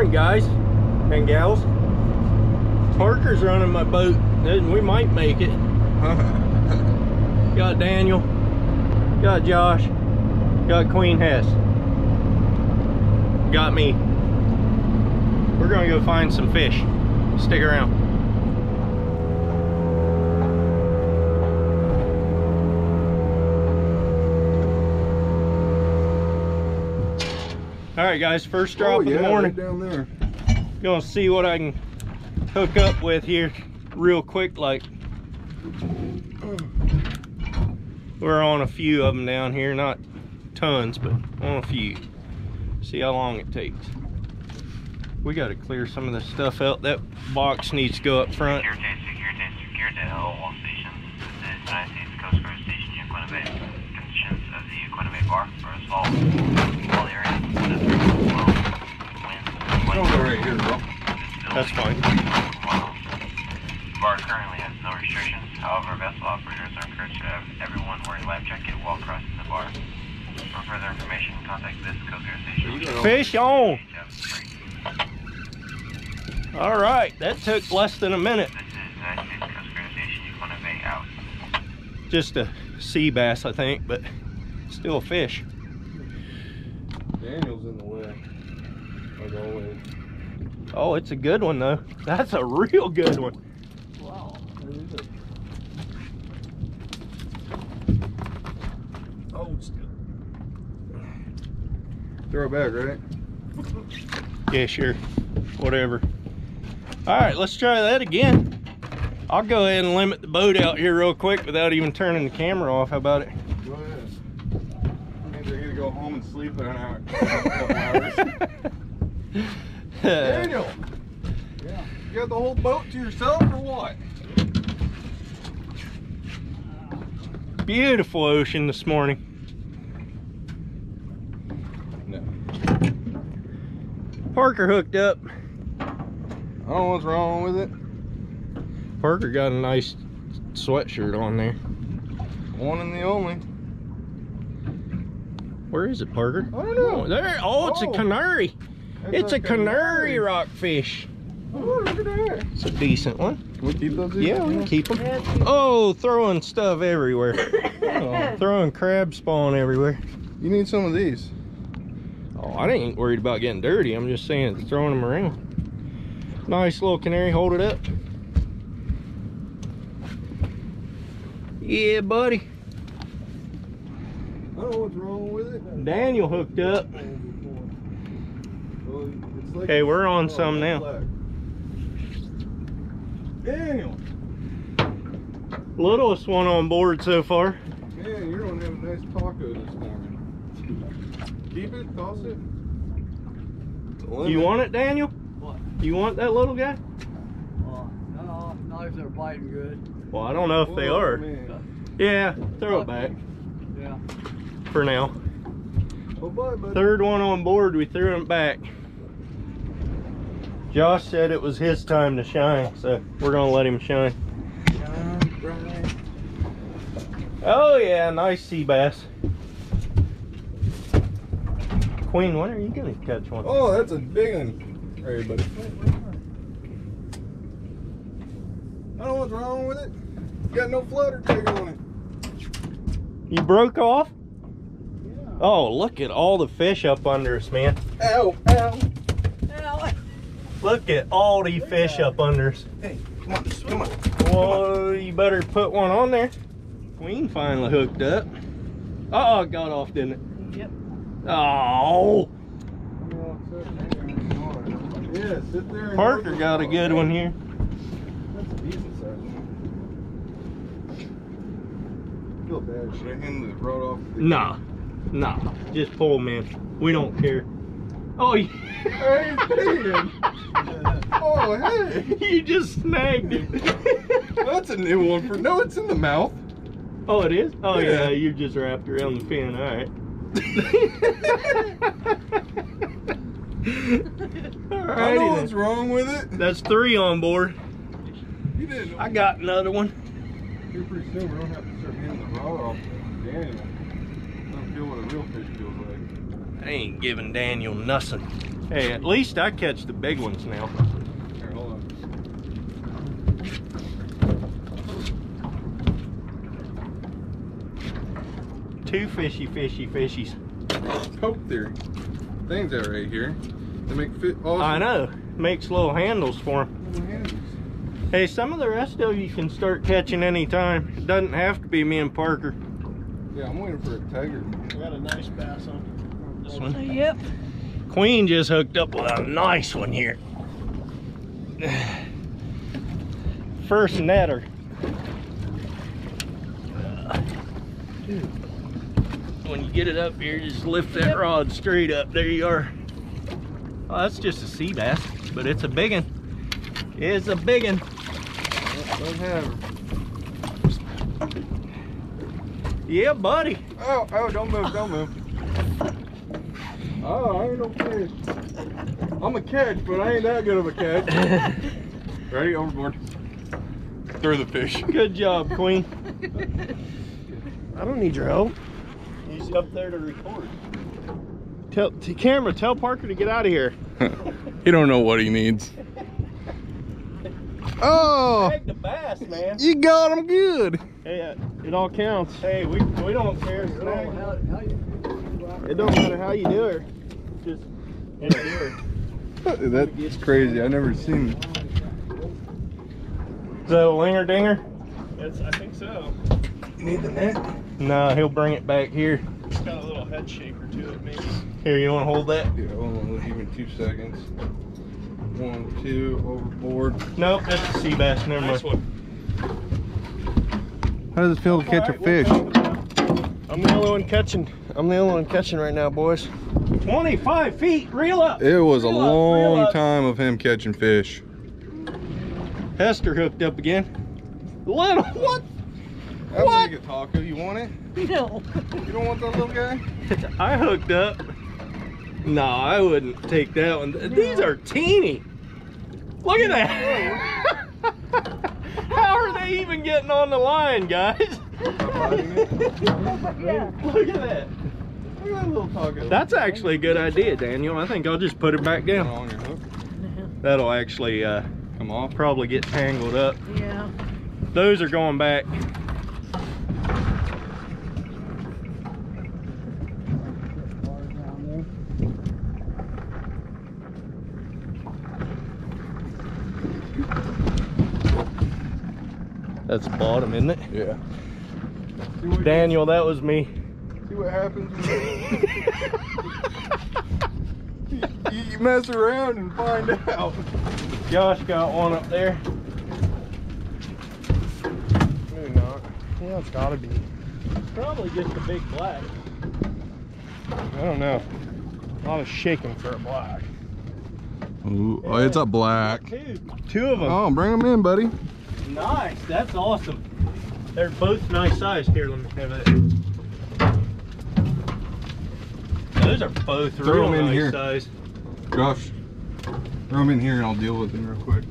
Morning, guys and gals. Parker's running my boat. We might make it. Got Daniel, got Josh, got Queen Hess, got me. We're gonna go find some fish. Stick around. All right, guys, first drop of the morning. Right down there. Gonna see what I can hook up with here real quick. Like, we're on a few of them down here, not tons, but on a few. See how long it takes. We got to clear some of this stuff out. That box needs to go up front. Secure to all stations. This is United States Coast Guard Station, Yaquina Bay. Conditions of the Yaquina Bay bar for assault. All areas. Don't go right here, bro. That's fine. Bar currently has no restrictions. However, vessel operators are encouraged to have everyone wear a life jacket while crossing the bar. For further information, contact this Coast Guard Station. Fish on! All right, that took less than a minute. This is United States Coast Guard Station, Yaquina Bay out. Just a sea bass, I think, but still a fish. Daniel's in the way, like always. Oh, it's a good one though. That's a real good one. Wow, that is it. Oh, still. Throw it back, right? Yeah, sure. Whatever. All right, let's try that again. I'll go ahead and limit the boat out here real quick without even turning the camera off. How about it? Go ahead. Means I gotta go home and sleep in a couple hours. Daniel! Yeah. You got the whole boat to yourself or what? Beautiful ocean this morning. No. Parker hooked up. I don't know what's wrong with it. Parker got a nice sweatshirt on there. One and the only. Where is it, Parker? I don't know. Oh, there. Oh, it's a canary. It's a canary rockfish. Oh, look at that. It's a decent one. Can we keep those? Yeah, we can keep them. Oh, throwing stuff everywhere. Oh, throwing crab spawn everywhere. You need some of these. Oh, I ain't worried about getting dirty. I'm just saying it's throwing them around. Nice little canary. Hold it up. Yeah, buddy. I don't know what's wrong with it. Daniel hooked up. Well, it's like Okay, we're on some now. Daniel! Littlest one on board so far. Man, you're gonna have a nice taco this morning. Keep it, toss it. You want it, Daniel? What? You want that little guy? No, not if they're biting good. Well, I don't know if they are. Man. Yeah, throw it back Yeah. for now. Oh, bye, buddy. Third one on board, we threw him back. Josh said it was his time to shine, so we're gonna let him shine. Shine bright. Oh yeah, nice sea bass. Queen, when are you gonna catch one? Oh, that's a big one. All right, buddy. I don't know what's wrong with it. You got no flutter tail on it. You broke off? Yeah. Oh, look at all the fish up under us, man. Ow, ow. Look at all the fish up under us. Hey, come on, come on. Well, you better put one on there. Queen finally hooked up. Oh, it got off, didn't it? Yep. Oh, Yeah, sit there. And Parker got a good one here. That's a decent size one. I feel bad. Should I hand the rod off? Nah, just pull, man. We don't care. Oh, yeah. Hey, man. Oh, hey. You just snagged him. That's a new one for. No, it's in the mouth. Oh, it is? Oh, Yeah. yeah, you just wrapped around the fin. All right. I don't know Alrighty what's then. wrong with it. That's 3 on board. You didn't. I got another one. Here pretty soon we don't have to start handing the rod off to Daniel. I don't feel what a real fish feels like. I ain't giving Daniel nothing. Hey, at least I catch the big ones now. Here, hold on. Two fishies. Poke theory. Things that right here. They make fit. Awesome. I know. Makes little handles for them. Little handles. Hey, some of the rest of you can start catching anytime. It doesn't have to be me and Parker. Yeah, I'm waiting for a tiger. I got a nice bass on This one? Yep. Queen just hooked up with a nice one here. First netter. When you get it up here, just lift that rod straight up. There you are. Oh, that's just a sea bass, but it's a big one. It's a big one. Don't have her. Yeah, buddy. Oh, don't move, don't move. Oh, I ain't no fish. I'm a catch, but I ain't that good of a catch. Ready? Overboard. Throw the fish. Good job, Queen. I don't need your help. He's up there to record. Tell Parker to get out of here. He don't know what he needs. Oh, Tag the bass, man. you got him good. Hey, it all counts. Hey, we don't care. It don't matter how you do it. Just in here. That's crazy. I never seen it. Is that a linger dinger? I think so. You need the net? No, he'll bring it back here. It's got a little head shaker to it, maybe. Here, you want to hold that? Yeah, hold on, even 2 seconds. 1, 2, overboard. Nope, that's a sea bass. Never mind. Nice one. How does it feel to catch a fish? I'm the only one catching. I'm the only one catching right now, boys. 25 feet. Reel up. It was a Reel up, reel long up. time of him catching fish. Hester hooked up again. Little what? I'll What? make a taco. You want it? No. You don't want that little guy? I hooked up. No, I wouldn't take that one. These are teeny. Look at that. How are they even getting on the line, guys? Stop biting it. Look at that. Look at that little taco. That's actually a good idea, Daniel. I think I'll just put it back down. on your hook. That'll actually Come off. probably get tangled up. Yeah. Those are going back. That's the bottom, isn't it? Yeah. Daniel, that was me. See what happens when you mess around and find out. Josh got one up there. Maybe not. Yeah, it's gotta be. Probably just a big black. I don't know. A lot of shaking for a black. Ooh, oh, it's a black. Two of them. Oh, bring them in, buddy. Nice, that's awesome. They're both nice size. Here, let me have that. Those are both Throw real them in nice here. size. Josh, throw them in here and I'll deal with them real quick.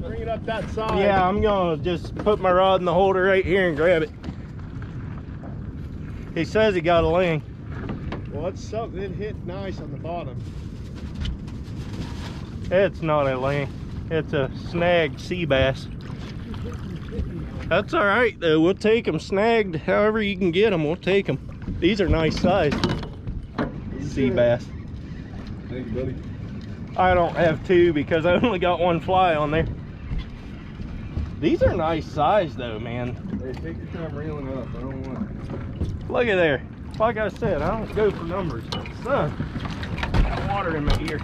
Bring it up that side. Yeah, I'm gonna just put my rod in the holder right here and grab it. He says he got a ling. Well, it's something. It hit nice on the bottom. It's not a ling. It's a snagged sea bass. That's all right though. We'll take them snagged. However you can get them, we'll take them. These are nice size sea bass. Thank you, buddy. I don't have two because I only got one fly on there. These are nice size though, man. Hey, take your time reeling up. I don't want it. Look at there. Like I said, I don't go for numbers. Son, got water in my ear.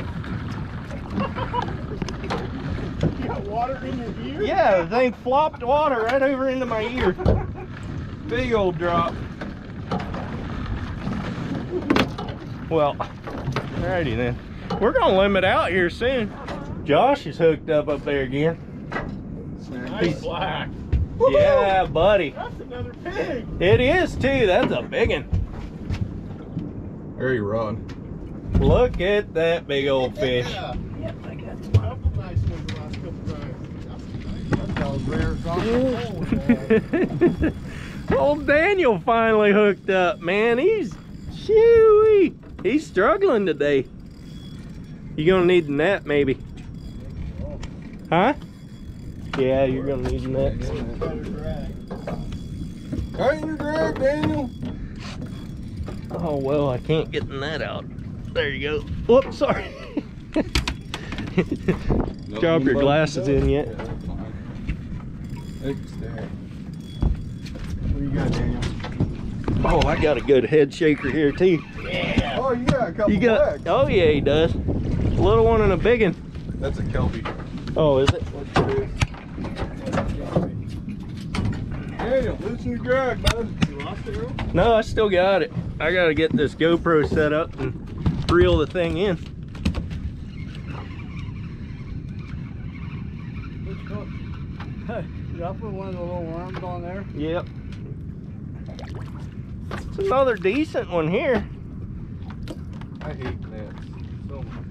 You got water in your ear? Yeah, they flopped water right over into my ear. Big old drop. Well, alrighty then. We're gonna limit out here soon. Josh is hooked up there again. Nice black. Yeah, buddy. That's another pig. It is too. That's a big one. Very rod. Look at that big old fish. Yeah. Yep, I got A couple nice ones the last couple times. That's Old Daniel finally hooked up, man. He's shooey. He's struggling today. You gonna need the net, maybe? Huh? Yeah, you're gonna need the net. Tighten your drag, Daniel. Oh well, I can't get the net out. There you go. Whoops, sorry. Drop your glasses in yet? Yeah, that's fine. They can stay. What do you got, Daniel? Oh, I got a good head shaker here too. Yeah. Oh, you got a couple You got? blacks. Oh yeah, he does. A little one and a big one. That's a Kelpie. Oh, is it? Daniel, loosen your drag, bud. You lost it, Earl? No, I still got it. I gotta get this GoPro set up and reel the thing in. Hey, did I put one of the little worms on there? Yep. It's another decent one here. I hate nets so much.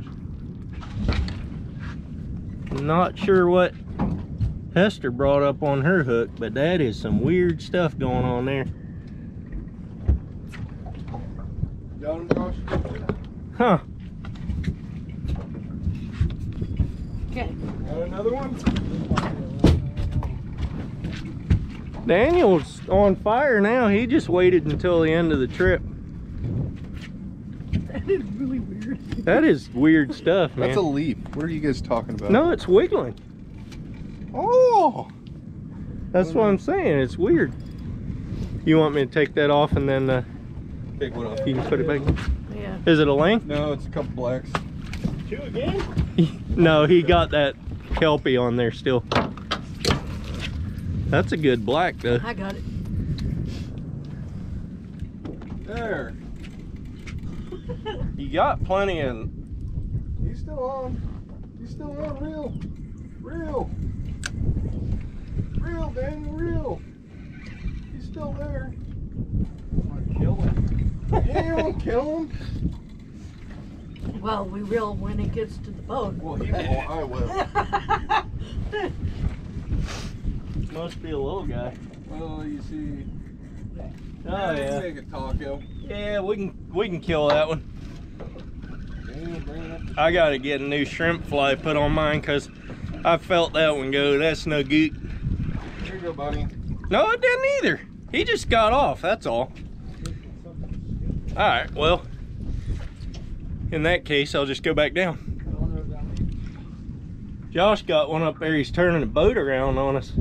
Not sure what Hester brought up on her hook, but that is some weird stuff going on there. Got him, Josh? Huh. Okay. Got another one? Daniel's on fire now. He just waited until the end of the trip. That is really weird. That is weird stuff, man. That's a leaf. What are you guys talking about? No, it's wiggling. Oh! That's what I'm saying. It's weird. You want me to take that off and then Take one off. you can put it back? Yeah. Is it a length? No, it's a couple blacks. Two again? No, he got that Kelpie on there still. That's a good black though. I got it. There. You got plenty of. He's still on. He's still on. Reel. Reel. Reel, Daniel, reel. He's still there. Kill him. Yeah, you won't kill him. Well, we will when it gets to the boat. Well, he won't. I will. Must be a little guy. Well, you see. Oh yeah. Take a taco. Yeah, we can kill that one. Daniel, bring it up. I gotta get a new shrimp fly put on mine because I felt that one go. That's no good. Here you go, buddy. No, it didn't either. He just got off, that's all. Alright, well, in that case, I'll just go back down. Josh got one up there. He's turning the boat around on us.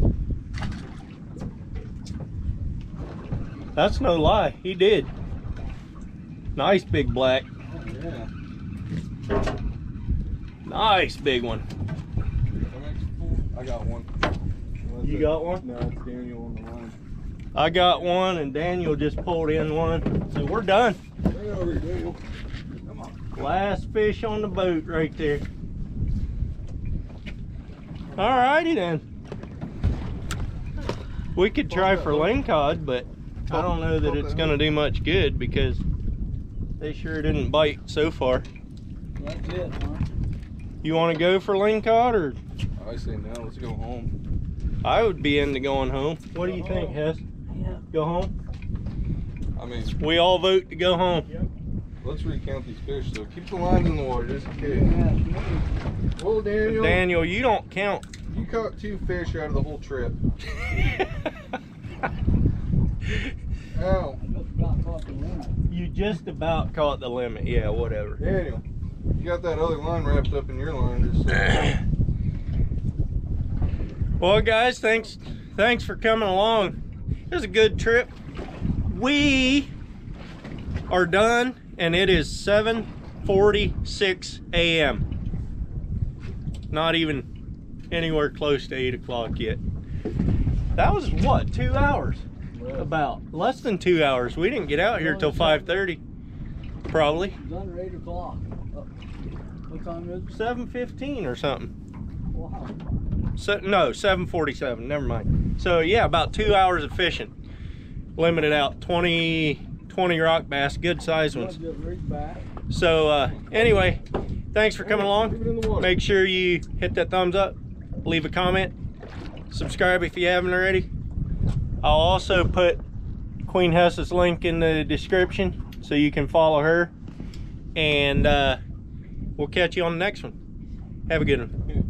That's no lie. He did. Nice big black. Oh, yeah. Nice big one. I got one. You got one? No, it's Daniel on the line. I got one, and Daniel just pulled in one. So we're done. Bring it over here, Daniel. Come on. Last fish on the boat right there. Alrighty then. We could try for lingcod, but I don't know that it's gonna do much good because they sure didn't bite so far. That's it, huh? You want to go for lingcod, or I say no, let's go home. I would be into going home. What do you think, Hess? Yeah. Go home? I mean, We all vote to go home. let's recount these fish, so keep the lines in the water just in case. Yeah. Well, Daniel, Daniel, you don't count. you caught 2 fish out of the whole trip. Ow. You just about caught the limit. Yeah, whatever. Daniel, you got that other line wrapped up in your line. Just Well, guys, thanks for coming along. It was a good trip. We are done, and it is 7:46 a.m. Not even anywhere close to 8 o'clock yet. That was what, 2 hours? About less than 2 hours. We didn't get out here till 5:30, probably. It's under 8 o'clock. What time is it? 7:15 or something. Wow. So, no, 7:47. Never mind. So yeah, about 2 hours of fishing. Limited out 20 rock bass, good size ones. So anyway, thanks for coming along. Make sure you hit that thumbs up, leave a comment, subscribe if you haven't already. I'll also put Queen Hess's link in the description so you can follow her. And We'll catch you on the next one. Have a good one.